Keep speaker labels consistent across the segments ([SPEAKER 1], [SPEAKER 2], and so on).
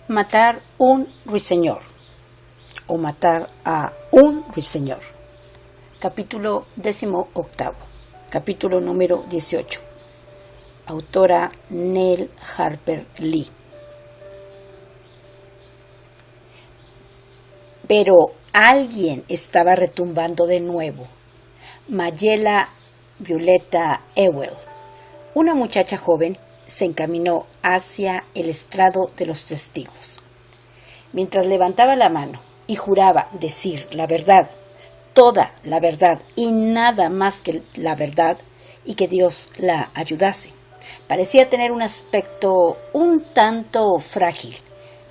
[SPEAKER 1] Matar un ruiseñor o matar a un ruiseñor. Capítulo 18, capítulo número 18. Autora Nell Harper Lee. Pero alguien estaba retumbando de nuevo. Mayela Violeta Ewell, una muchacha joven, se encaminó hacia el estrado de los testigos. Mientras levantaba la mano y juraba decir la verdad, toda la verdad y nada más que la verdad, y que Dios la ayudase, parecía tener un aspecto un tanto frágil,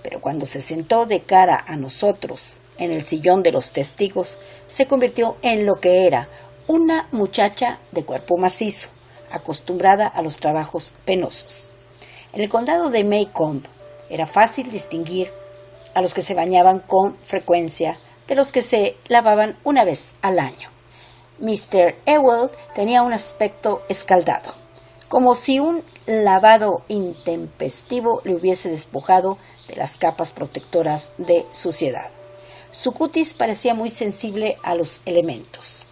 [SPEAKER 1] pero cuando se sentó de cara a nosotros en el sillón de los testigos, se convirtió en lo que era una muchacha de cuerpo macizo, acostumbrada a los trabajos penosos. En el condado de Maycomb era fácil distinguir a los que se bañaban con frecuencia de los que se lavaban una vez al año. Mr. Ewell tenía un aspecto escaldado, como si un lavado intempestivo le hubiese despojado de las capas protectoras de suciedad. Su cutis parecía muy sensible a los elementos.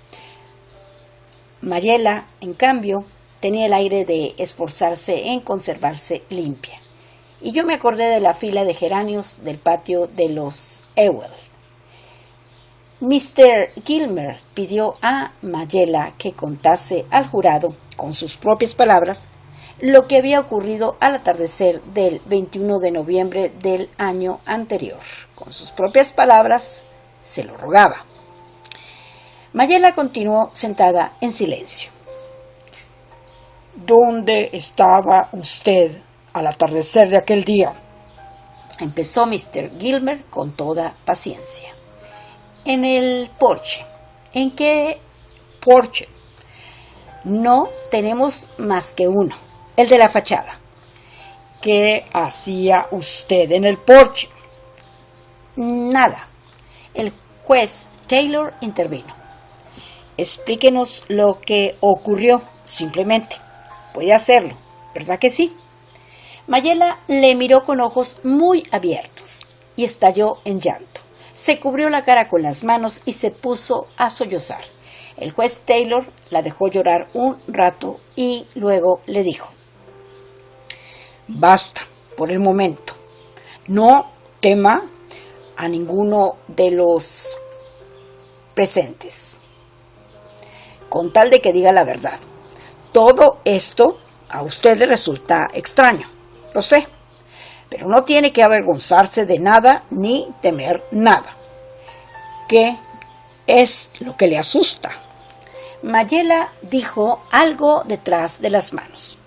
[SPEAKER 1] Mayela, en cambio, tenía el aire de esforzarse en conservarse limpia. Y yo me acordé de la fila de geranios del patio de los Ewell. Mr. Gilmer pidió a Mayela que contase al jurado, con sus propias palabras, lo que había ocurrido al atardecer del 21 de noviembre del año anterior. Con sus propias palabras, se lo rogaba. Mayela continuó sentada en silencio.
[SPEAKER 2] ¿Dónde estaba usted al atardecer de aquel día?
[SPEAKER 1] Empezó Mr. Gilmer con toda paciencia. En el porche. ¿En qué porche? No tenemos más que uno, el de la fachada.
[SPEAKER 2] ¿Qué hacía usted en el porche?
[SPEAKER 1] Nada. El juez Taylor intervino. Explíquenos lo que ocurrió, simplemente. Puede hacerlo, ¿verdad que sí? Mayela le miró con ojos muy abiertos y estalló en llanto. Se cubrió la cara con las manos y se puso a sollozar. El juez Taylor la dejó llorar un rato y luego le dijo:
[SPEAKER 2] Basta, por el momento. No tema a ninguno de los presentes, con tal de que diga la verdad. Todo esto a usted le resulta extraño, lo sé, pero no tiene que avergonzarse de nada ni temer nada. ¿Qué es lo que le asusta?
[SPEAKER 1] Mayela dijo algo detrás de las manos.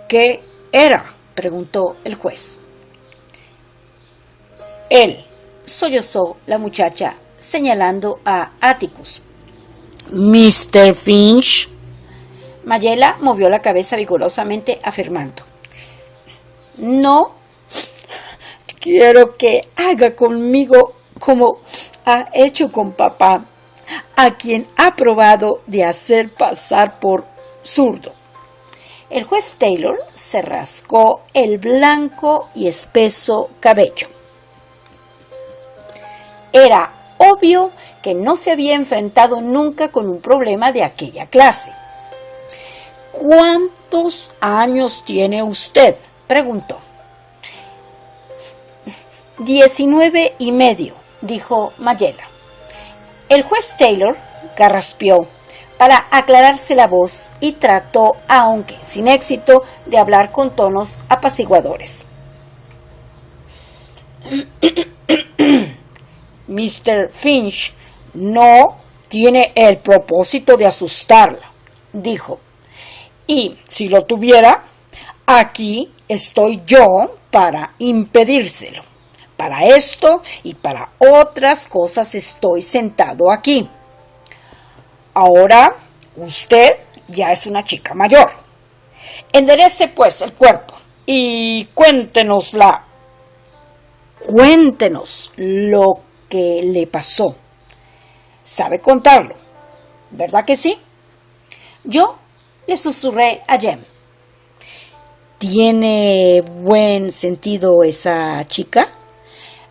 [SPEAKER 2] ¿Qué era?,
[SPEAKER 1] preguntó el juez.
[SPEAKER 2] Él,
[SPEAKER 1] sollozó la muchacha, señalando a Atticus.
[SPEAKER 2] Mr. Finch.
[SPEAKER 1] Mayela movió la cabeza vigorosamente, afirmando: No.
[SPEAKER 2] Quiero que haga conmigo como ha hecho con papá, a quien ha probado de hacer pasar por zurdo.
[SPEAKER 1] El juez Taylor se rascó el blanco y espeso cabello. Era obvio que no se había enfrentado nunca con un problema de aquella clase.
[SPEAKER 2] ¿Cuántos años tiene usted?,
[SPEAKER 1] preguntó. 19 y medio, dijo Mayela. El juez Taylor carraspeó para aclararse la voz y trató, aunque sin éxito, de hablar con tonos apaciguadores.
[SPEAKER 2] Mr. Finch no tiene el propósito de asustarla, dijo. Y si lo tuviera, aquí estoy yo para impedírselo. Para esto y para otras cosas estoy sentado aquí. Ahora usted ya es una chica mayor. Enderece pues el cuerpo y cuéntenos lo que le pasó. Sabe contarlo, ¿verdad que sí?
[SPEAKER 1] Yo le susurré a Jem:
[SPEAKER 2] ¿Tiene buen sentido esa chica?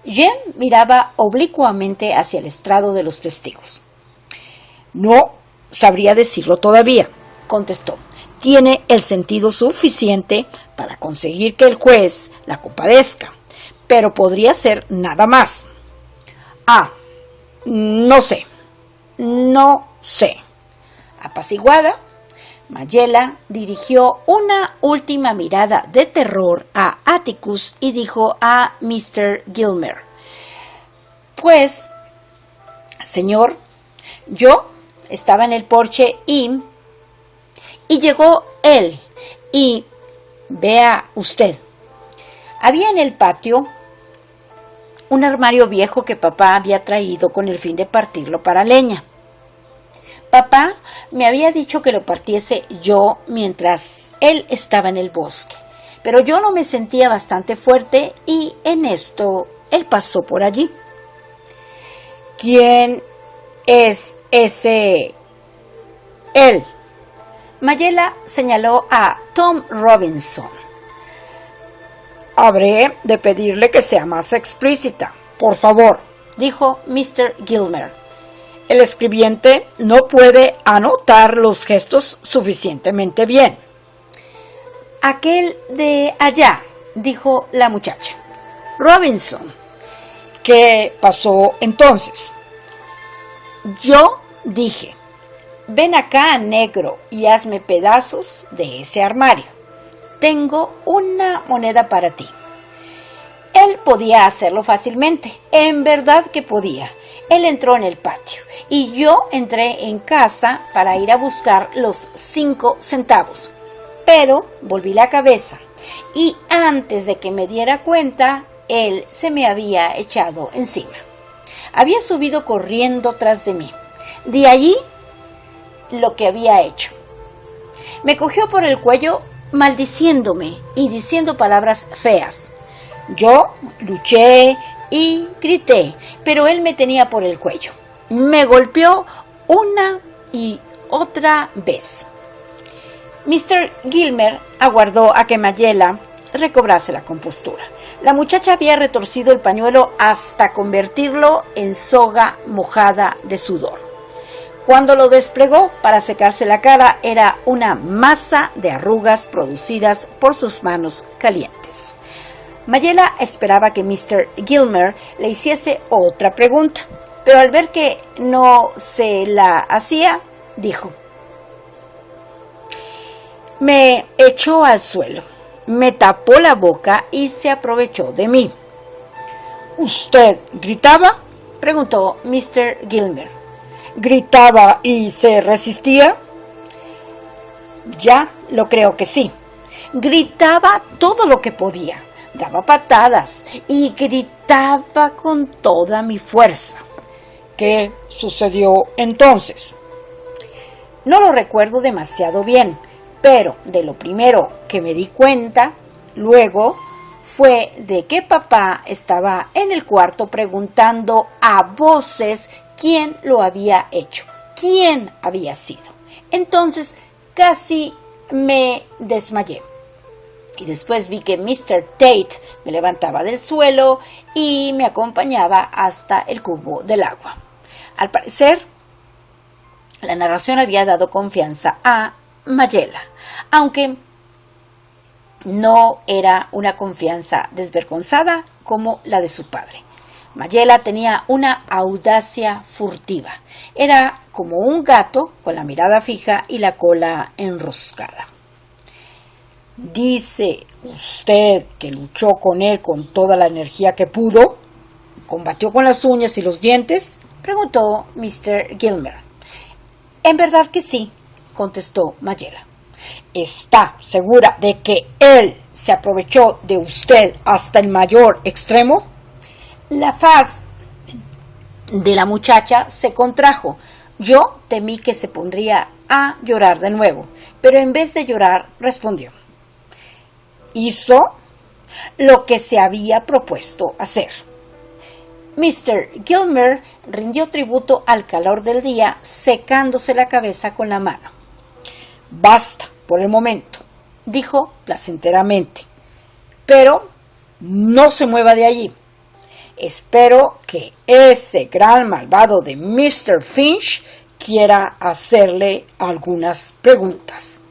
[SPEAKER 1] Jen miraba oblicuamente hacia el estrado de los testigos.
[SPEAKER 2] No sabría decirlo todavía, contestó. Tiene el sentido suficiente para conseguir que el juez la compadezca, pero podría ser nada más. No sé.
[SPEAKER 1] Apaciguada, Mayela dirigió una última mirada de terror a Atticus y dijo a Mr. Gilmer: Pues, señor, yo estaba en el porche y llegó él y vea usted. Había en el patio un armario viejo que papá había traído con el fin de partirlo para leña. Papá me había dicho que lo partiese yo mientras él estaba en el bosque, pero yo no me sentía bastante fuerte y en esto él pasó por allí.
[SPEAKER 2] ¿Quién es ese él?
[SPEAKER 1] Mayela señaló a Tom Robinson.
[SPEAKER 2] Habré de pedirle que sea más explícita, por favor,
[SPEAKER 1] dijo Mr. Gilmer.
[SPEAKER 2] El escribiente no puede anotar los gestos suficientemente bien.
[SPEAKER 1] Aquel de allá, dijo la muchacha. Robinson.
[SPEAKER 2] ¿Qué pasó entonces?
[SPEAKER 1] Yo dije: ven acá, negro, y hazme pedazos de ese armario. Tengo una moneda para ti. Él podía hacerlo fácilmente, en verdad que podía. Él entró en el patio y yo entré en casa para ir a buscar los 5 centavos. Pero volví la cabeza y antes de que me diera cuenta, él se me había echado encima. Había subido corriendo tras de mí. De allí lo que había hecho. Me cogió por el cuello maldiciéndome y diciendo palabras feas. Yo luché y grité, pero él me tenía por el cuello. Me golpeó una y otra vez. Mr. Gilmer aguardó a que Mayela recobrase la compostura. La muchacha había retorcido el pañuelo hasta convertirlo en soga mojada de sudor. Cuando lo desplegó para secarse la cara, era una masa de arrugas producidas por sus manos calientes. Mayela esperaba que Mr. Gilmer le hiciese otra pregunta, pero al ver que no se la hacía, dijo: me echó al suelo, me tapó la boca y se aprovechó de mí.
[SPEAKER 2] ¿Usted gritaba?
[SPEAKER 1] Preguntó Mr. Gilmer.
[SPEAKER 2] ¿Gritaba y se resistía?
[SPEAKER 1] Ya lo creo que sí. Gritaba todo lo que podía. Daba patadas y gritaba con toda mi fuerza.
[SPEAKER 2] ¿Qué sucedió entonces?
[SPEAKER 1] No lo recuerdo demasiado bien, pero de lo primero que me di cuenta luego fue de que papá estaba en el cuarto preguntando a voces quién lo había hecho, quién había sido. Entonces casi me desmayé. Y después vi que Mr. Tate me levantaba del suelo y me acompañaba hasta el cubo del agua. Al parecer, la narración había dado confianza a Mayela, aunque no era una confianza desvergonzada como la de su padre. Mayela tenía una audacia furtiva. Era como un gato con la mirada fija y la cola enroscada.
[SPEAKER 2] ¿Dice usted que luchó con él con toda la energía que pudo? ¿Combatió con las uñas y los dientes?
[SPEAKER 1] Preguntó Mr. Gilmer. En verdad que sí, contestó Mayela.
[SPEAKER 2] ¿Está segura de que él se aprovechó de usted hasta el mayor extremo?
[SPEAKER 1] La faz de la muchacha se contrajo. Yo temí que se pondría a llorar de nuevo, pero en vez de llorar respondió:
[SPEAKER 2] hizo lo que se había propuesto hacer.
[SPEAKER 1] Mr. Gilmer rindió tributo al calor del día, secándose la cabeza con la mano.
[SPEAKER 2] Basta por el momento, dijo placenteramente. Pero no se mueva de allí. Espero que ese gran malvado de Mr. Finch quiera hacerle algunas preguntas.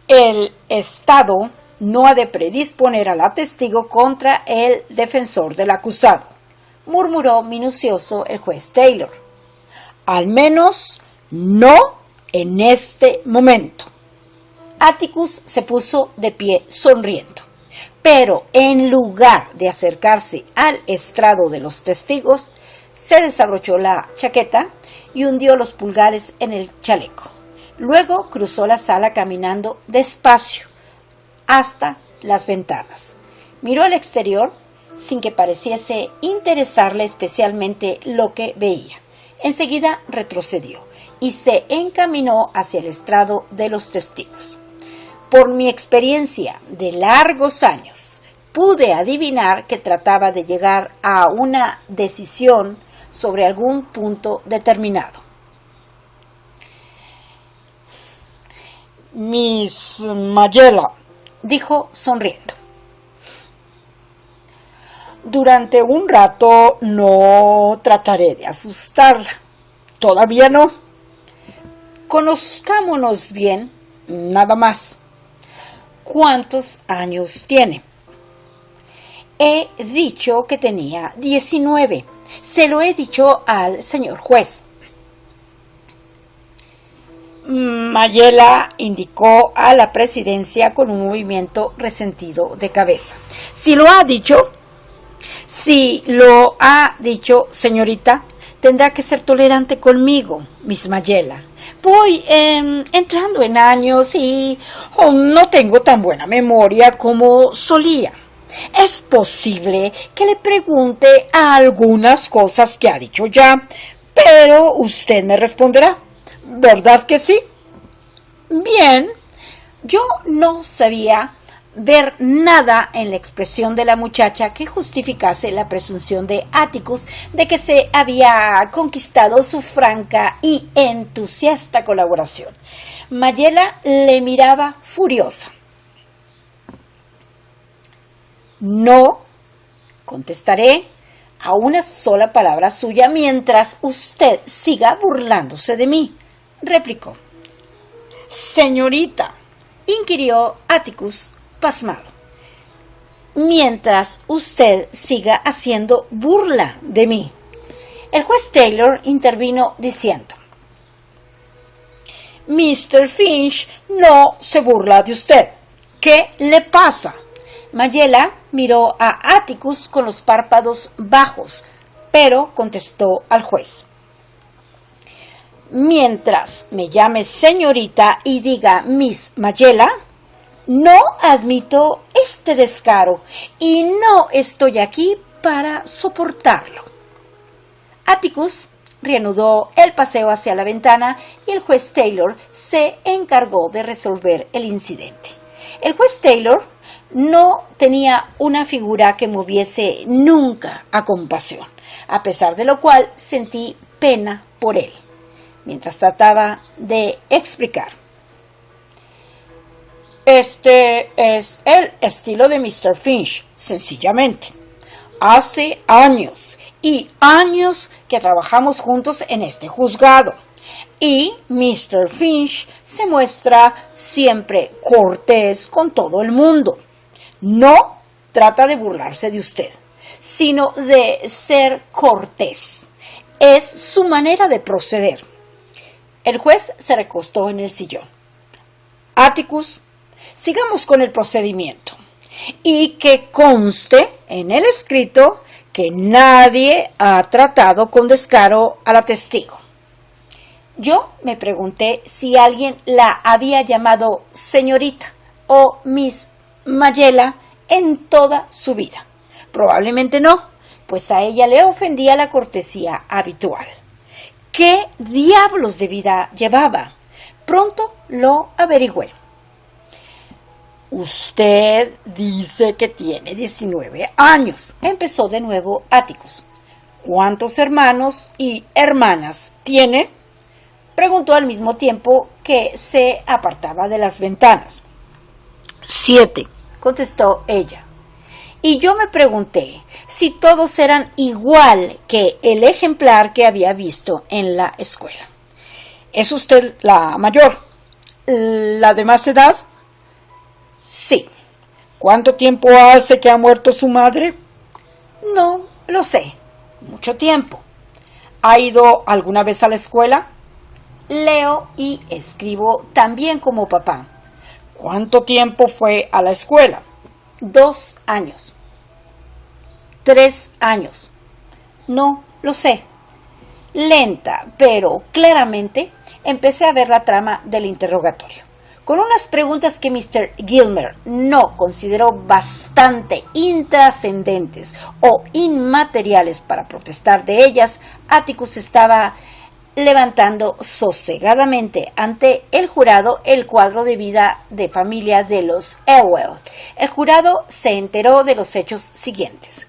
[SPEAKER 2] El Estado no ha de predisponer a la testigo contra el defensor del acusado, murmuró minucioso el juez Taylor. Al menos no en este momento. Atticus se puso de pie sonriendo, pero en lugar de acercarse al estrado de los testigos, se desabrochó la chaqueta y hundió los pulgares en el chaleco. Luego cruzó la sala caminando despacio hasta las ventanas. Miró al exterior sin que pareciese interesarle especialmente lo que veía. Enseguida retrocedió y se encaminó hacia el estrado de los testigos. Por mi experiencia de largos años, pude adivinar que trataba de llegar a una decisión sobre algún punto determinado.
[SPEAKER 3] Miss Mayela,
[SPEAKER 2] dijo sonriendo.
[SPEAKER 3] durante un rato no trataré de asustarla. Todavía no. Conozcámonos bien, nada más. ¿Cuántos años tiene?
[SPEAKER 2] He dicho que tenía 19. Se lo he dicho al señor juez.
[SPEAKER 3] Mayela indicó a la presidencia con un movimiento resentido de cabeza.
[SPEAKER 2] Si lo ha dicho, señorita, tendrá que ser tolerante conmigo, Miss Mayela. Voy entrando en años y no tengo tan buena memoria como solía. Es posible que le pregunte a algunas cosas que ha dicho ya, pero usted me responderá. ¿Verdad que sí?
[SPEAKER 3] Bien.
[SPEAKER 2] Yo no sabía ver nada en la expresión de la muchacha que justificase la presunción de Atticus de que se había conquistado su franca y entusiasta colaboración. Mayela le miraba furiosa. No contestaré a una sola palabra suya mientras usted siga burlándose de mí, replicó.
[SPEAKER 3] Señorita,
[SPEAKER 2] inquirió Atticus, pasmado. Mientras usted siga haciendo burla de mí. El juez Taylor intervino diciendo:
[SPEAKER 3] Mr. Finch no se burla de usted. ¿Qué le pasa?
[SPEAKER 2] Mayela miró a Atticus con los párpados bajos, pero contestó al juez: mientras me llame señorita y diga Miss Mayela, no admito este descaro y no estoy aquí para soportarlo. Atticus reanudó el paseo hacia la ventana y el juez Taylor se encargó de resolver el incidente. El juez Taylor no tenía una figura que moviese nunca a compasión, a pesar de lo cual sentí pena por él, mientras trataba de explicar.
[SPEAKER 3] Este es el estilo de Mr. Finch, sencillamente. Hace años y años que trabajamos juntos en este juzgado. Y Mr. Finch se muestra siempre cortés con todo el mundo. No trata de burlarse de usted, sino de ser cortés. Es su manera de proceder. El juez se recostó en el sillón. Atticus, sigamos con el procedimiento. Y que conste en el escrito que nadie ha tratado con descaro a la testigo.
[SPEAKER 2] Yo me pregunté si alguien la había llamado señorita o Miss Mayela en toda su vida. Probablemente no, pues a ella le ofendía la cortesía habitual. ¿Qué diablos de vida llevaba? Pronto lo averigüé.
[SPEAKER 3] Usted dice que tiene 19 años,
[SPEAKER 2] empezó de nuevo Atticus.
[SPEAKER 3] ¿Cuántos hermanos y hermanas tiene?
[SPEAKER 2] Preguntó al mismo tiempo
[SPEAKER 3] que se apartaba de las ventanas.
[SPEAKER 1] 7, contestó ella. Y yo me pregunté si todos eran igual que el ejemplar que había visto en la escuela.
[SPEAKER 3] ¿Es usted la mayor? ¿La de más edad?
[SPEAKER 1] Sí.
[SPEAKER 3] ¿Cuánto tiempo hace que ha muerto su madre?
[SPEAKER 1] No lo sé. Mucho tiempo.
[SPEAKER 3] ¿Ha ido alguna vez a la escuela?
[SPEAKER 1] Leo y escribo también como papá.
[SPEAKER 3] ¿Cuánto tiempo fue a la escuela?
[SPEAKER 1] 2 años. 3 años. No lo sé. Lenta, pero claramente empecé a ver la trama del interrogatorio. Con unas preguntas que Mr. Gilmer no consideró bastante intrascendentes o inmateriales para protestar de ellas, Atticus estaba levantando sosegadamente ante el jurado el cuadro de vida de familias de los Ewell. El jurado se enteró de los hechos siguientes.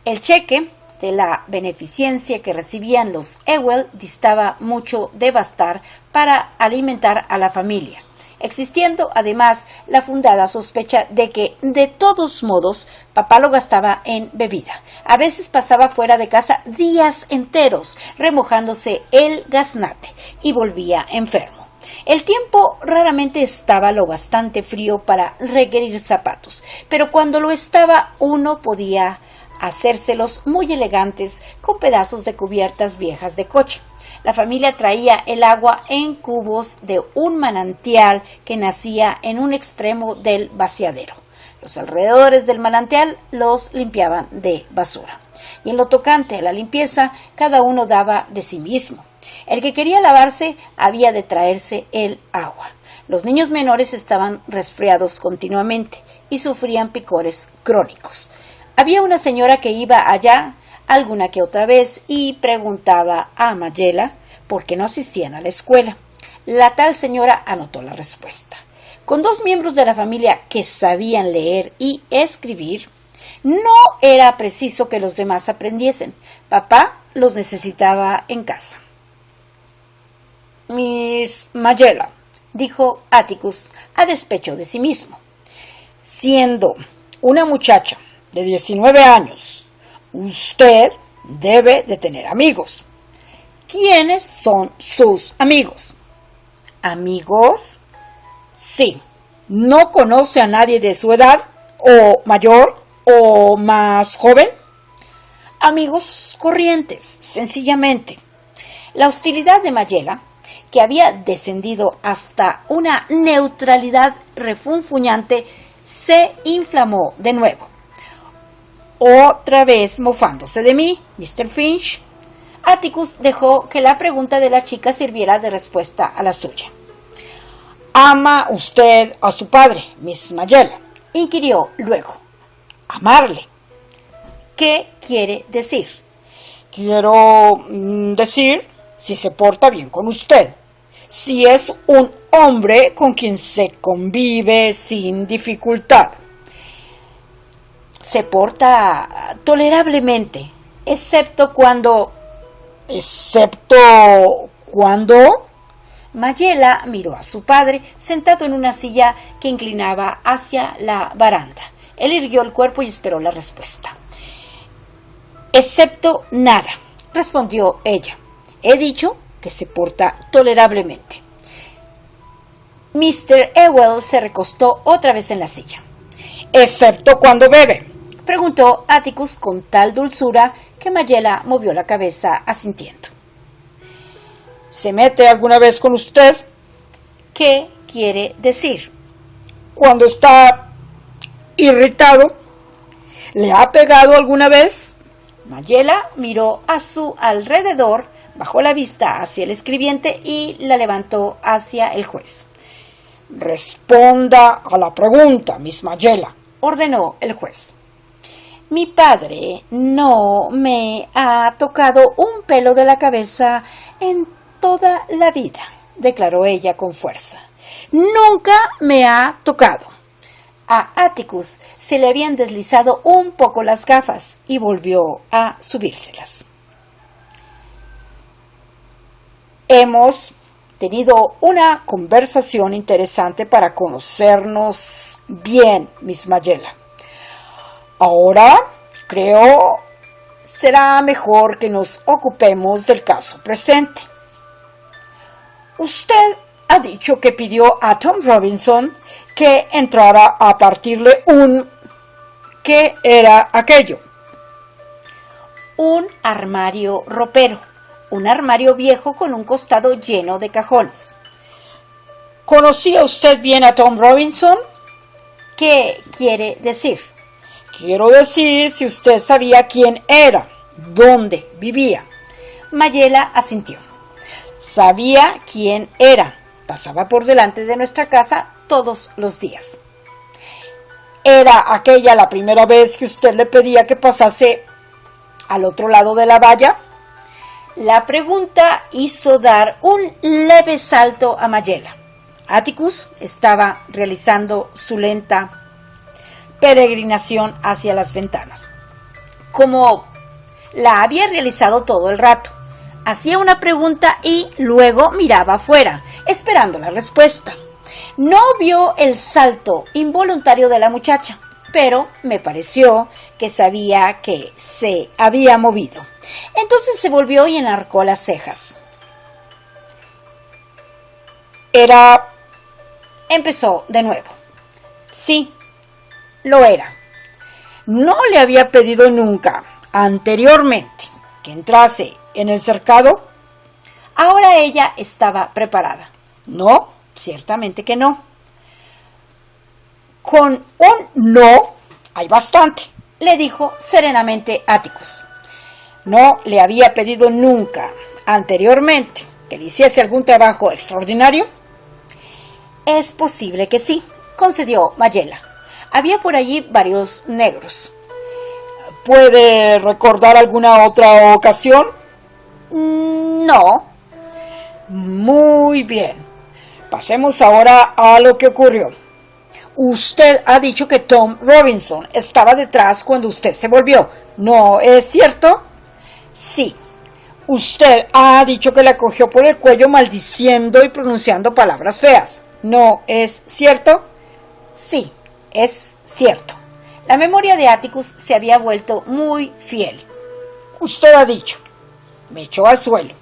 [SPEAKER 1] El cheque de la beneficencia que recibían los Ewell distaba mucho de bastar para alimentar a la familia, existiendo además la fundada sospecha de que, de todos modos, papá lo gastaba en bebida. A veces pasaba fuera de casa días enteros, remojándose el gaznate, y volvía enfermo. El tiempo raramente estaba lo bastante frío para requerir zapatos, pero cuando lo estaba uno podía hacérselos muy elegantes con pedazos de cubiertas viejas de coche. La familia traía el agua en cubos de un manantial que nacía en un extremo del vaciadero. Los alrededores del manantial los limpiaban de basura. Y en lo tocante a la limpieza, cada uno daba de sí mismo. El que quería lavarse había de traerse el agua. Los niños menores estaban resfriados continuamente y sufrían picores crónicos. Había una señora que iba allá alguna que otra vez y preguntaba a Mayela por qué no asistían a la escuela. La tal señora anotó la respuesta. Con 2 miembros de la familia que sabían leer y escribir, no era preciso que los demás aprendiesen. Papá los necesitaba en casa.
[SPEAKER 3] Miss Mayela,
[SPEAKER 1] dijo Atticus a despecho de sí mismo.
[SPEAKER 3] Siendo una muchacha de 19 años, usted debe de tener amigos. ¿Quiénes son sus amigos?
[SPEAKER 1] ¿Amigos?
[SPEAKER 3] Sí. ¿No conoce a nadie de su edad, o mayor, o más joven?
[SPEAKER 1] Amigos corrientes, sencillamente. La hostilidad de Mayela, que había descendido hasta una neutralidad refunfuñante, se inflamó de nuevo.
[SPEAKER 3] Otra vez mofándose de mí, Mr. Finch.
[SPEAKER 1] Atticus dejó que la pregunta de la chica sirviera de respuesta a la suya.
[SPEAKER 3] ¿Ama usted a su padre, Miss Mayela?
[SPEAKER 1] Inquirió luego.
[SPEAKER 3] Amarle.
[SPEAKER 1] ¿Qué quiere decir?
[SPEAKER 3] Quiero decir si se porta bien con usted. Si es un hombre con quien se convive sin dificultad.
[SPEAKER 1] Se porta tolerablemente, excepto cuando...
[SPEAKER 3] ¿Excepto cuando?
[SPEAKER 1] Mayela miró a su padre sentado en una silla que inclinaba hacia la baranda. Él irguió el cuerpo y esperó la respuesta. Excepto nada, respondió ella. He dicho que se porta tolerablemente. Mr. Ewell se recostó otra vez en la silla.
[SPEAKER 3] ¿Excepto cuando bebe?,
[SPEAKER 1] preguntó Atticus con tal dulzura que Mayela movió la cabeza asintiendo.
[SPEAKER 3] ¿Se mete alguna vez con usted?
[SPEAKER 1] ¿Qué quiere decir?
[SPEAKER 3] Cuando está irritado. ¿Le ha pegado alguna vez?
[SPEAKER 1] Mayela miró a su alrededor, bajó la vista hacia el escribiente y la levantó hacia el juez.
[SPEAKER 3] Responda a la pregunta, Miss Mayela,
[SPEAKER 1] ordenó el juez. Mi padre no me ha tocado un pelo de la cabeza en toda la vida, declaró ella con fuerza. Nunca me ha tocado. A Atticus se le habían deslizado un poco las gafas y volvió a subírselas.
[SPEAKER 3] Hemos tenido una conversación interesante para conocernos bien, Miss Mayela. Ahora creo será mejor que nos ocupemos del caso presente. Usted ha dicho que pidió a Tom Robinson que entrara a partirle un... ¿Qué era aquello?
[SPEAKER 1] Un armario ropero, un armario viejo con un costado lleno de cajones.
[SPEAKER 3] ¿Conocía usted bien a Tom Robinson?
[SPEAKER 1] ¿Qué quiere decir?
[SPEAKER 3] Quiero decir si usted sabía quién era, dónde vivía.
[SPEAKER 1] Mayela asintió.
[SPEAKER 3] Sabía quién era.
[SPEAKER 1] Pasaba por delante de nuestra casa todos los días.
[SPEAKER 3] ¿Era aquella la primera vez que usted le pedía que pasase al otro lado de la valla?
[SPEAKER 1] La pregunta hizo dar un leve salto a Mayela. Atticus estaba realizando su lenta peregrinación hacia las ventanas, como la había realizado todo el rato. Hacía una pregunta y luego miraba afuera, esperando la respuesta. No vio el salto involuntario de la muchacha, pero me pareció que sabía que se había movido. Entonces se volvió y enarcó las cejas. Empezó de nuevo. Sí, lo era.
[SPEAKER 3] No le había pedido nunca, anteriormente, que entrase en el cercado.
[SPEAKER 1] Ahora ella estaba preparada.
[SPEAKER 3] No, ciertamente que no. Con un no hay bastante,
[SPEAKER 1] le dijo serenamente Atticus.
[SPEAKER 3] No le había pedido nunca, anteriormente, que le hiciese algún trabajo extraordinario.
[SPEAKER 1] Es posible que sí, concedió Mayela. Había por allí varios negros.
[SPEAKER 3] ¿Puede recordar alguna otra ocasión?
[SPEAKER 1] No.
[SPEAKER 3] Muy bien. Pasemos ahora a lo que ocurrió. Usted ha dicho que Tom Robinson estaba detrás cuando usted se volvió. ¿No es cierto?
[SPEAKER 1] Sí.
[SPEAKER 3] Usted ha dicho que la cogió por el cuello maldiciendo y pronunciando palabras feas. ¿No es cierto?
[SPEAKER 1] Sí, es cierto. La memoria de Atticus se había vuelto muy fiel.
[SPEAKER 3] Usted ha dicho, me echó al suelo,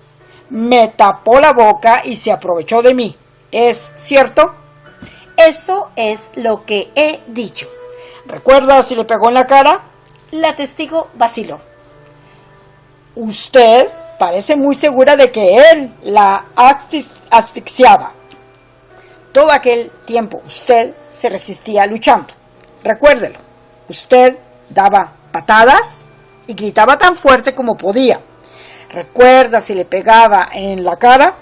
[SPEAKER 3] me tapó la boca y se aprovechó de mí. ¿Es cierto?
[SPEAKER 1] Eso es lo que he dicho.
[SPEAKER 3] ¿Recuerda si le pegó en la cara?
[SPEAKER 1] La testigo vaciló.
[SPEAKER 3] Usted parece muy segura de que él la asfixiaba. Todo aquel tiempo usted se resistía luchando. Recuérdelo, usted daba patadas y gritaba tan fuerte como podía. ¿Recuerda si le pegaba en la cara?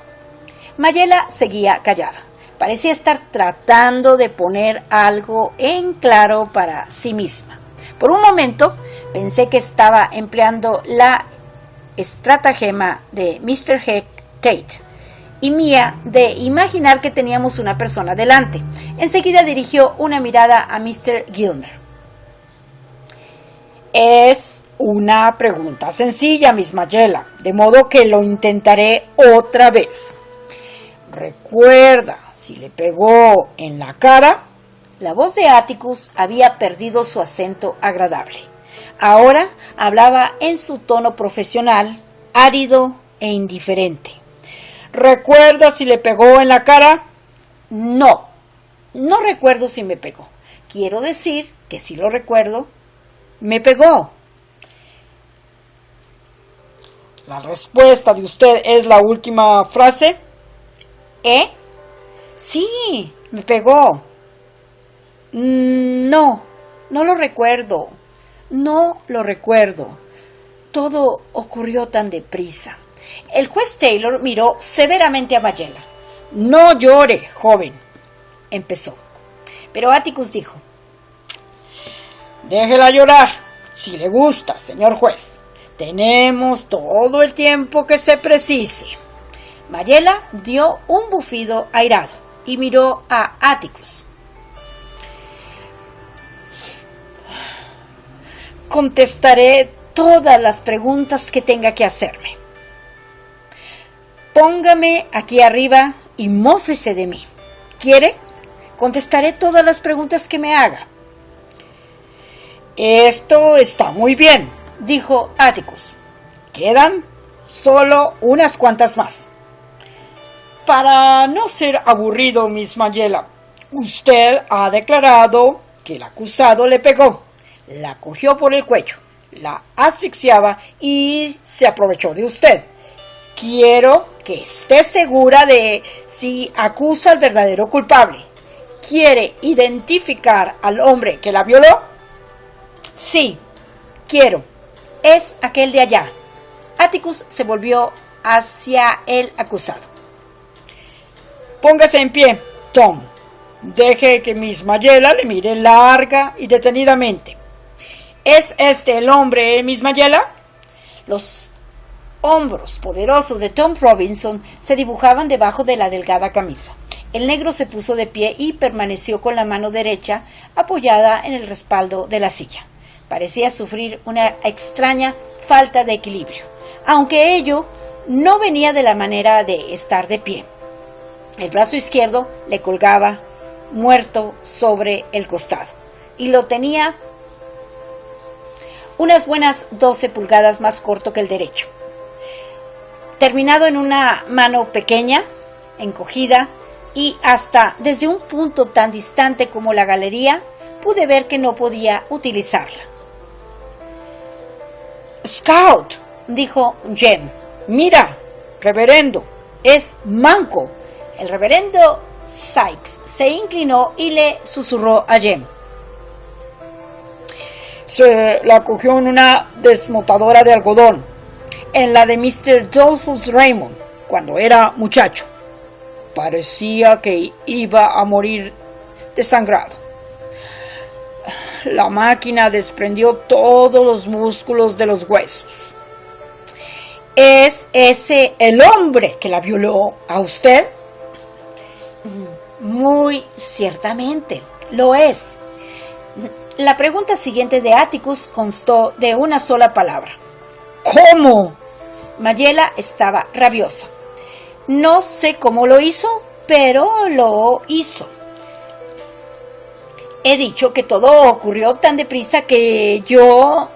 [SPEAKER 1] Mayela seguía callada. Parecía estar tratando de poner algo en claro para sí misma. Por un momento pensé que estaba empleando la estratagema de Mr. Tate y mía de imaginar que teníamos una persona delante. Enseguida dirigió una mirada a Mr. Gilmer.
[SPEAKER 3] Es una pregunta sencilla, Miss Mayela, de modo que lo intentaré otra vez. ¿Recuerda si le pegó en la cara?
[SPEAKER 1] La voz de Atticus había perdido su acento agradable. Ahora hablaba en su tono profesional, árido e indiferente.
[SPEAKER 3] ¿Recuerda si le pegó en la cara?
[SPEAKER 1] No, no recuerdo si me pegó. Quiero decir que sí lo recuerdo. Me pegó.
[SPEAKER 3] La respuesta de usted es la última frase.
[SPEAKER 1] ¿Eh? Sí, me pegó. No, no lo recuerdo. No lo recuerdo. Todo ocurrió tan deprisa. El juez Taylor miró severamente a Mayela.
[SPEAKER 3] No llore, joven,
[SPEAKER 1] empezó. Pero Atticus dijo:
[SPEAKER 3] déjela llorar, si le gusta, señor juez. Tenemos todo el tiempo que se precise.
[SPEAKER 1] Mayela dio un bufido airado y miró a Atticus. Contestaré todas las preguntas que tenga que hacerme. Póngame aquí arriba y mófese de mí. ¿Quiere? Contestaré todas las preguntas que me haga.
[SPEAKER 2] Esto está muy bien,
[SPEAKER 1] Dijo Atticus.
[SPEAKER 2] quedan solo unas cuantas más. Para no ser aburrido, Miss Mayela, usted ha declarado que el acusado le pegó, la cogió por el cuello, la asfixiaba y se aprovechó de usted. Quiero que esté segura de si acusa al verdadero culpable. ¿Quiere identificar al hombre que la violó?
[SPEAKER 1] Sí, quiero. Es aquel de allá. Atticus se volvió hacia el acusado.
[SPEAKER 2] Póngase en pie, Tom. Deje que Miss Mayela le mire larga y detenidamente. ¿Es este el hombre, Miss Mayela?
[SPEAKER 1] Los hombros poderosos de Tom Robinson se dibujaban debajo de la delgada camisa. El negro se puso de pie y permaneció con la mano derecha apoyada en el respaldo de la silla. Parecía sufrir una extraña falta de equilibrio, aunque ello no venía de la manera de estar de pie. El brazo izquierdo le colgaba muerto sobre el costado y lo tenía unas buenas 12 pulgadas más corto que el derecho, terminado en una mano pequeña, encogida, y hasta desde un punto tan distante como la galería pude ver que no podía utilizarla.
[SPEAKER 2] Scout,
[SPEAKER 1] Dijo Jem.
[SPEAKER 2] mira, reverendo, es manco.
[SPEAKER 1] El reverendo Sykes se inclinó y le susurró a Jem.
[SPEAKER 2] Se la cogió en una desmotadora de algodón, en la de Mr. Dolphus Raymond, cuando era muchacho. Parecía que iba a morir desangrado. La máquina desprendió todos los músculos de los huesos.
[SPEAKER 1] ¿Es ese
[SPEAKER 2] ¿El hombre que la violó a usted?
[SPEAKER 1] Muy ciertamente, lo es? La pregunta siguiente de Atticus constó de una sola palabra.
[SPEAKER 2] ¿Cómo?
[SPEAKER 1] Mayela estaba rabiosa. No sé cómo lo hizo, pero lo hizo. He dicho que todo ocurrió tan deprisa que yo...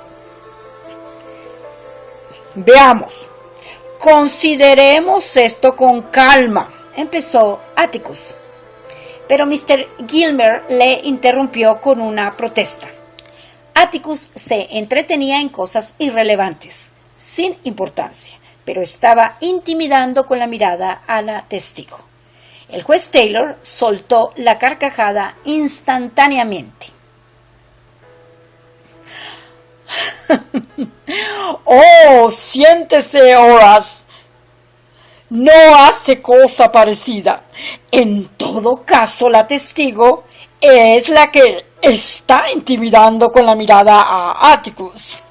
[SPEAKER 2] Veamos. Consideremos esto con calma,
[SPEAKER 1] empezó Atticus. Pero Mr. Gilmer le interrumpió con una protesta. Atticus se entretenía en cosas irrelevantes, sin importancia, pero estaba intimidando con la mirada a la testigo. El juez Taylor soltó la carcajada instantáneamente.
[SPEAKER 2] Oh, siéntese, Horace. No hace cosa parecida. En todo caso, la testigo es la que está intimidando con la mirada a Atticus.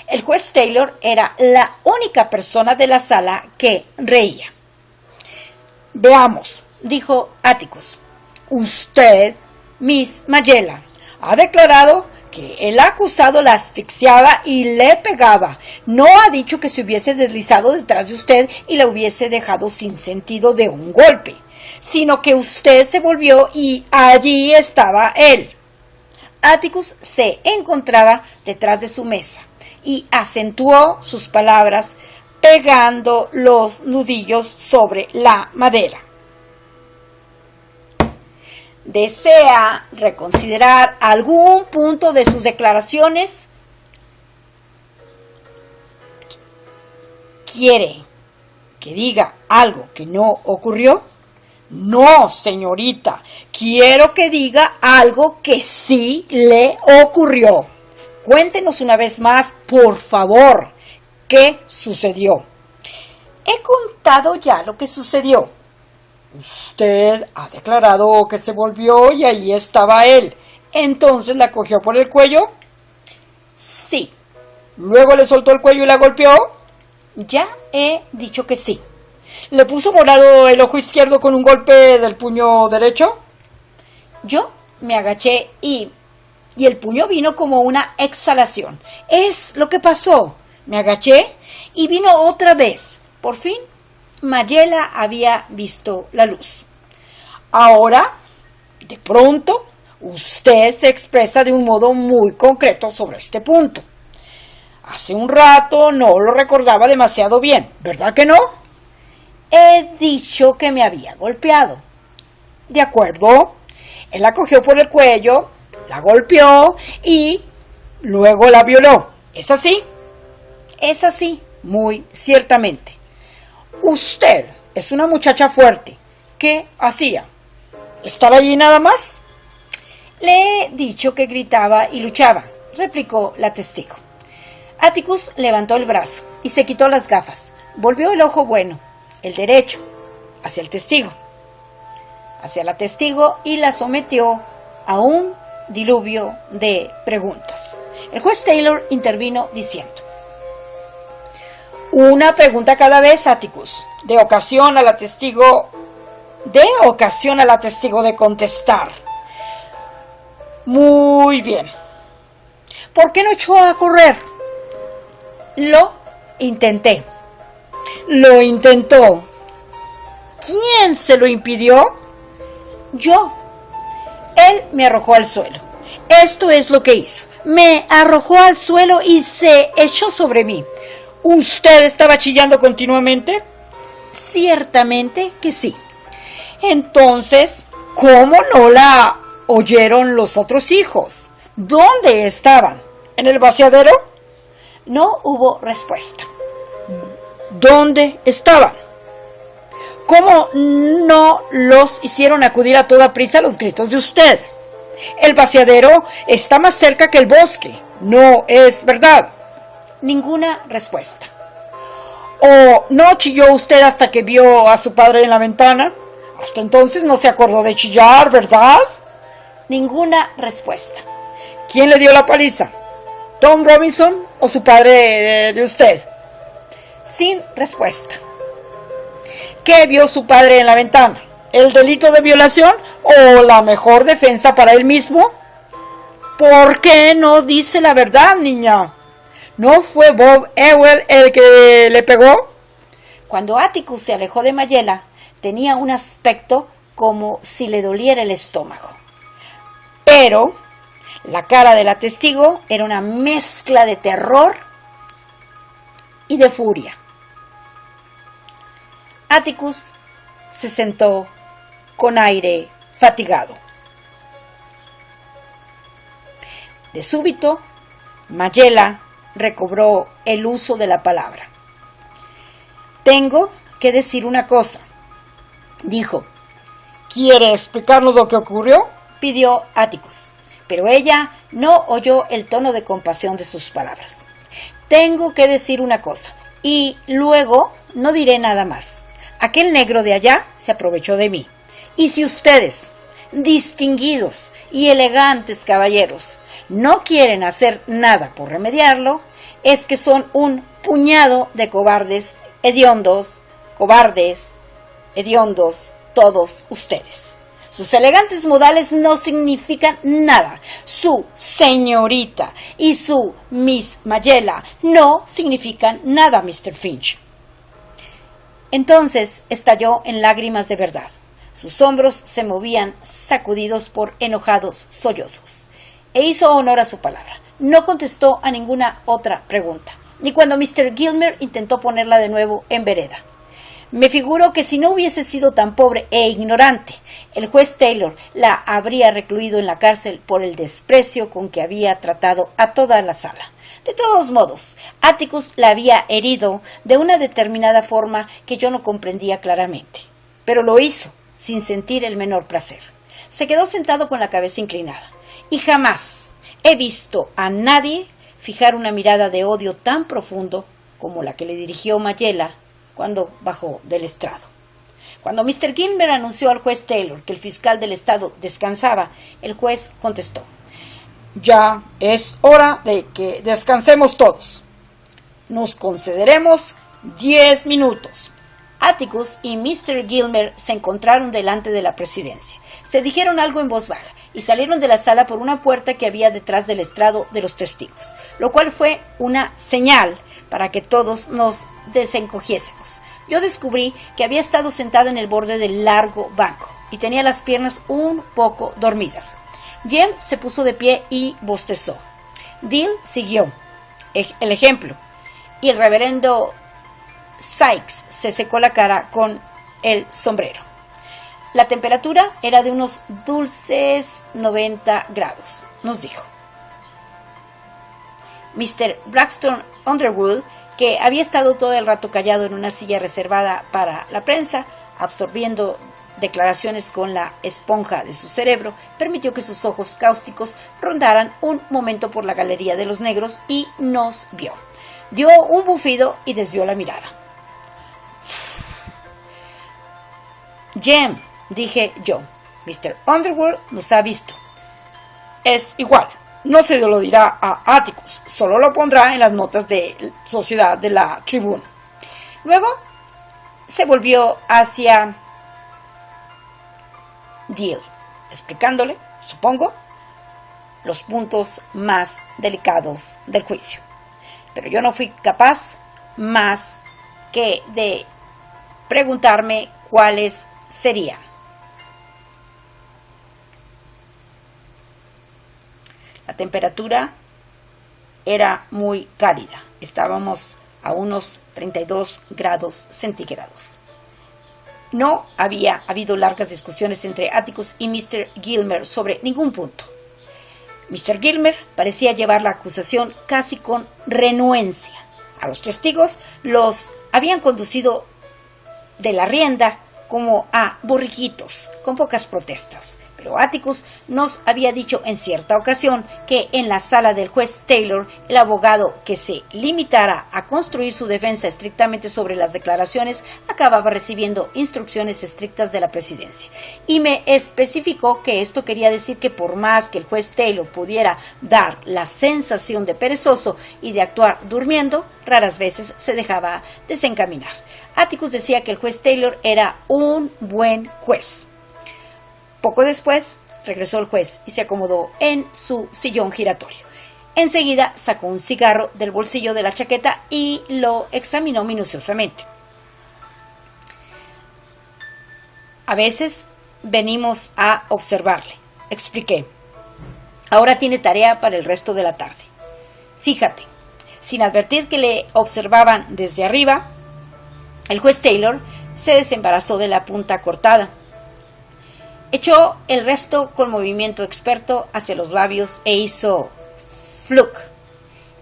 [SPEAKER 1] El juez Taylor era la única persona de la sala que reía.
[SPEAKER 2] Veamos,
[SPEAKER 1] Dijo Atticus.
[SPEAKER 2] usted,
[SPEAKER 1] Miss Mayela,
[SPEAKER 2] ha declarado que el acusado la asfixiaba y le pegaba. No ha dicho que se hubiese deslizado detrás de usted y la hubiese dejado sin sentido de un golpe, sino que usted se volvió y allí estaba él.
[SPEAKER 1] Atticus se encontraba detrás de su mesa y acentuó sus palabras pegando los nudillos sobre la madera. ¿Desea reconsiderar algún punto de sus declaraciones?
[SPEAKER 2] ¿Quiere que diga algo que no ocurrió? No, señorita, quiero que diga algo que sí le ocurrió. Cuéntenos una vez más, por favor, ¿qué sucedió?
[SPEAKER 1] He contado ya lo que sucedió.
[SPEAKER 2] Usted ha declarado que se volvió y ahí estaba él. Entonces la cogió por el cuello.
[SPEAKER 1] Sí,
[SPEAKER 2] Luego le soltó el cuello y la golpeó.
[SPEAKER 1] ya he dicho que sí.
[SPEAKER 2] Le puso morado el ojo izquierdo con un golpe del puño derecho.
[SPEAKER 1] Yo me agaché y el puño vino como una exhalación. Es lo que pasó. Me agaché y vino otra vez. Por fin Mayela había visto la luz.
[SPEAKER 3] Ahora, de pronto, usted se expresa de un modo muy concreto sobre este punto. Hace un rato no lo recordaba demasiado bien, ¿verdad que no?
[SPEAKER 1] He dicho que me había golpeado.
[SPEAKER 3] De acuerdo. Él la cogió por el cuello, la golpeó y luego la violó. ¿Es así?
[SPEAKER 1] Es así.
[SPEAKER 3] Muy ciertamente. Usted es una muchacha fuerte. ¿Qué hacía? ¿Estar allí nada más?
[SPEAKER 1] Le he dicho que gritaba y luchaba, replicó la testigo. Atticus levantó el brazo y se quitó las gafas. Volvió el ojo bueno, el derecho, hacia el testigo. Hacia la testigo y la sometió a un diluvio de preguntas. El juez Taylor intervino diciendo:
[SPEAKER 3] una pregunta cada vez, Atticus. De ocasión a la testigo de contestar. Muy bien.
[SPEAKER 1] ¿Por qué no echó a correr?
[SPEAKER 3] Lo intenté. Lo intentó. ¿Quién se lo impidió?
[SPEAKER 1] Yo.
[SPEAKER 3] Él me arrojó al suelo. Esto es lo que hizo.
[SPEAKER 1] Me arrojó al suelo y se echó sobre mí.
[SPEAKER 3] ¿Usted estaba chillando continuamente?
[SPEAKER 1] Ciertamente que sí.
[SPEAKER 3] Entonces, ¿cómo no la oyeron los otros hijos? ¿Dónde estaban? ¿En el vaciadero?
[SPEAKER 1] No hubo respuesta.
[SPEAKER 3] ¿Dónde estaban? ¿Cómo no los hicieron acudir a toda prisa a los gritos de usted? El vaciadero está más cerca que el bosque. ¿No es verdad?
[SPEAKER 1] Ninguna respuesta.
[SPEAKER 3] ¿O no chilló usted hasta que vio a su padre en la ventana? Hasta entonces no se acordó de chillar, ¿verdad?
[SPEAKER 1] Ninguna respuesta.
[SPEAKER 3] ¿Quién le dio la paliza? ¿Tom Robinson o su padre de usted?
[SPEAKER 1] Sin respuesta.
[SPEAKER 3] ¿Qué vio su padre en la ventana? ¿El delito de violación o la mejor defensa para él mismo? ¿Por qué no dice la verdad, niña? ¿No fue Bob Ewell el que le pegó?
[SPEAKER 1] Cuando Atticus se alejó de Mayela, tenía un aspecto como si le doliera el estómago. Pero la cara de la testigo era una mezcla de terror y de furia. Atticus se sentó con aire fatigado. De súbito, Mayela recobró el uso de la palabra. Tengo que decir una cosa, dijo.
[SPEAKER 3] ¿Quiere explicarnos lo que ocurrió?
[SPEAKER 1] Pidió Atticus, pero ella no oyó el tono de compasión de sus palabras. Tengo que decir una cosa, y luego no diré nada más. Aquel negro de allá se aprovechó de mí. Y si ustedes, distinguidos y elegantes caballeros, no quieren hacer nada por remediarlo, es que son un puñado de cobardes, hediondos, todos ustedes. Sus elegantes modales no significan nada. Su señorita y su Miss Mayela no significan nada, Mr. Finch. Entonces estalló en lágrimas de verdad. Sus hombros se movían sacudidos por enojados sollozos. E hizo honor a su palabra. No contestó a ninguna otra pregunta, ni cuando Mr. Gilmer intentó ponerla de nuevo en vereda. Me figuro que si no hubiese sido tan pobre e ignorante, el juez Taylor la habría recluido en la cárcel por el desprecio con que había tratado a toda la sala. De todos modos, Atticus la había herido de una determinada forma que yo no comprendía claramente. Pero lo hizo, sin sentir el menor placer. Se quedó sentado con la cabeza inclinada. Y jamás he visto a nadie fijar una mirada de odio tan profundo como la que le dirigió Mayela cuando bajó del estrado. Cuando Mr. Gilmer anunció al juez Taylor que el fiscal del estado descansaba, el juez contestó:
[SPEAKER 3] Ya es hora de que descansemos todos. Nos concederemos 10 minutos.
[SPEAKER 1] Atticus y Mr. Gilmer se encontraron delante de la presidencia. Se dijeron algo en voz baja y salieron de la sala por una puerta que había detrás del estrado de los testigos, lo cual fue una señal para que todos nos desencogiésemos. yo descubrí que había estado sentada en el borde del largo banco y tenía las piernas un poco dormidas. Jem se puso de pie y bostezó. Dill siguió el ejemplo y el reverendo Sykes se secó la cara con el sombrero. La temperatura era de unos dulces 90 grados, nos dijo. Mr. Braxton Underwood, que había estado todo el rato callado en una silla reservada para la prensa, absorbiendo declaraciones con la esponja de su cerebro, permitió que sus ojos cáusticos rondaran un momento por la galería de los negros y nos vio. Dio un bufido y desvió la mirada. Jem, dije yo, Mr. Underwood nos ha visto.
[SPEAKER 2] Es igual. No se lo dirá a Atticus, solo lo pondrá en las notas de sociedad de la Tribune.
[SPEAKER 1] Luego se volvió hacia Dill, explicándole, supongo, los puntos más delicados del juicio. Pero yo no fui capaz más que de preguntarme cuáles serían. La temperatura era muy cálida. Estábamos a unos 32 grados centígrados. No había habido largas discusiones entre Atticus y Mr. Gilmer sobre ningún punto. Mr. Gilmer parecía llevar la acusación casi con renuencia. A los testigos los habían conducido de la rienda como a borriquitos, con pocas protestas. Pero Atticus nos había dicho en cierta ocasión que en la sala del juez Taylor, el abogado que se limitara a construir su defensa estrictamente sobre las declaraciones acababa recibiendo instrucciones estrictas de la presidencia. Y me especificó que esto quería decir que por más que el juez Taylor pudiera dar la sensación de perezoso y de actuar durmiendo, raras veces se dejaba desencaminar. Atticus decía que el juez Taylor era un buen juez. Poco después regresó el juez y se acomodó en su sillón giratorio. Enseguida sacó un cigarro del bolsillo de la chaqueta y lo examinó minuciosamente. A veces venimos a observarle, expliqué. Ahora tiene tarea para el resto de la tarde. Fíjate, sin advertir que le observaban desde arriba, el juez Taylor se desembarazó de la punta cortada. Echó el resto con movimiento experto hacia los labios e hizo fluc.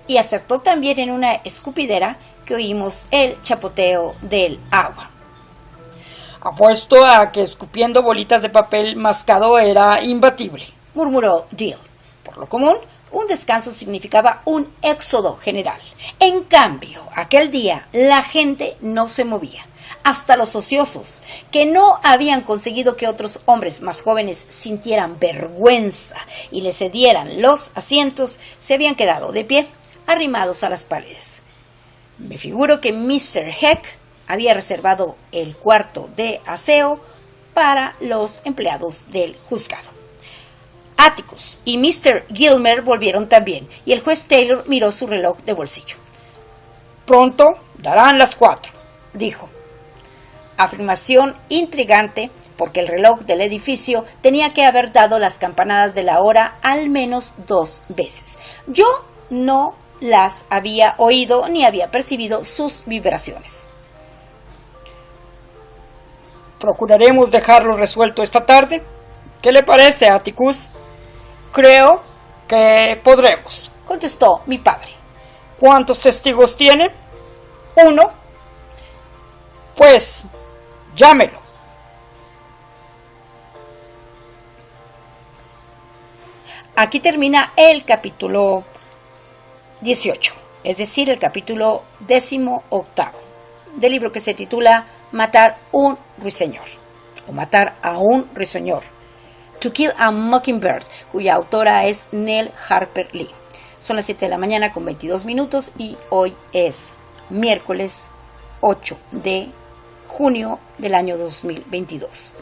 [SPEAKER 1] Y acertó también en una escupidera que oímos el chapoteo del agua.
[SPEAKER 2] Apuesto a que escupiendo bolitas de papel mascado era imbatible,
[SPEAKER 1] murmuró Dill. Por lo común, un descanso significaba un éxodo general. En cambio, aquel día la gente no se movía. Hasta los ociosos, que no habían conseguido que otros hombres más jóvenes sintieran vergüenza y le cedieran los asientos, se habían quedado de pie, arrimados a las paredes. Me figuro que Mr. Heck había reservado el cuarto de aseo para los empleados del juzgado. Atticus y Mr. Gilmer volvieron también, y el juez Taylor miró su reloj de bolsillo.
[SPEAKER 2] Pronto darán las 4, dijo.
[SPEAKER 1] Afirmación intrigante, porque el reloj del edificio tenía que haber dado las campanadas de la hora al menos 2 veces. Yo no las había oído ni había percibido sus vibraciones.
[SPEAKER 2] Procuraremos dejarlo resuelto esta tarde. ¿Qué le parece, Atticus? Creo que podremos,
[SPEAKER 1] contestó mi padre.
[SPEAKER 2] ¿Cuántos testigos tiene? 1. Pues, llámelo.
[SPEAKER 1] Aquí termina el capítulo 18, es decir, el capítulo 18 del libro que se titula Matar un ruiseñor, o Matar a un ruiseñor, To Kill a Mockingbird, cuya autora es Nell Harper Lee. Son las 7 de la mañana con 22 minutos y hoy es miércoles 8 de junio del año 2022.